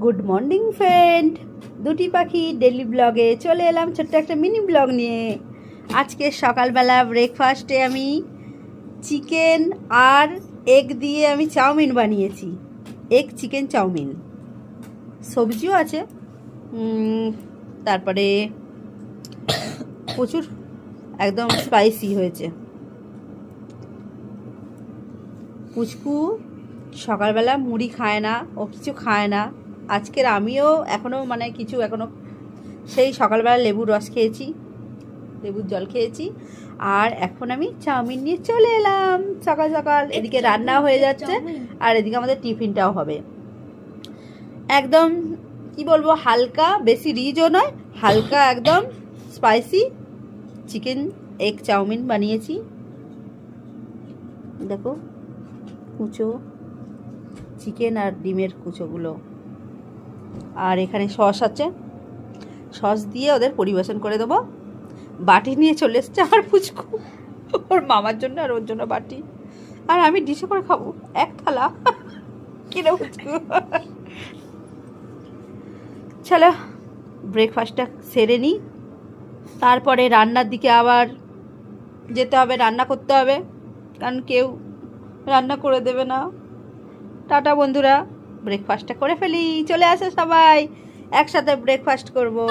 Good morning friend, দুটি পাখি daily ব্লগে চলে এলাম ছোট্ট একটা মিনি ব্লগ নিয়ে। আজকে সকালবেলা ব্রেকফাস্টে আমি চিকেন আর এগ দিয়ে আমি চাউমিন বানিয়েছি। এগ চিকেন চাউমিন, সবজিও আছে। তারপরে প্রচুর একদম স্পাইসি হয়েছে। পুচকু সকালবেলা মুড়ি খায় না, ও কিছু খায় না। আজকের আমিও এখনও এখনও সেই সকালবেলা লেবুর রস খেয়েছি, লেবুর জল খেয়েছি। আর এখন আমি চাউমিন নিয়ে চলে এলাম সকাল সকাল। এদিকে রান্না হয়ে যাচ্ছে আর এদিকে আমাদের টিফিনটাও হবে। একদম কি বলবো, হালকা, বেশি রিচও নয়, হালকা একদম স্পাইসি চিকেন এগ চাউমিন বানিয়েছি। দেখো কুচো চিকেন আর ডিমের কুচোগুলো, আর এখানে সস আছে, সস দিয়ে ওদের পরিবেশন করে দেবো। বাটি নিয়ে চলে এসছে আমার পুচকু, ওর মামার জন্য আর ওর জন্য বাটি, আর আমি ডিশে করে খাবো এক থালা। কিরে পুচকু, চলো ব্রেকফাস্টটা সেরে নিই, তারপরে রান্নার দিকে আবার যেতে হবে, রান্না করতে হবে, কারণ কেউ রান্না করে দেবে না। টাটা বন্ধুরা, ব্রেকফাস্টটা করে ফেলি, চলে আসো সবাই, একসাথে ব্রেকফাস্ট করবো।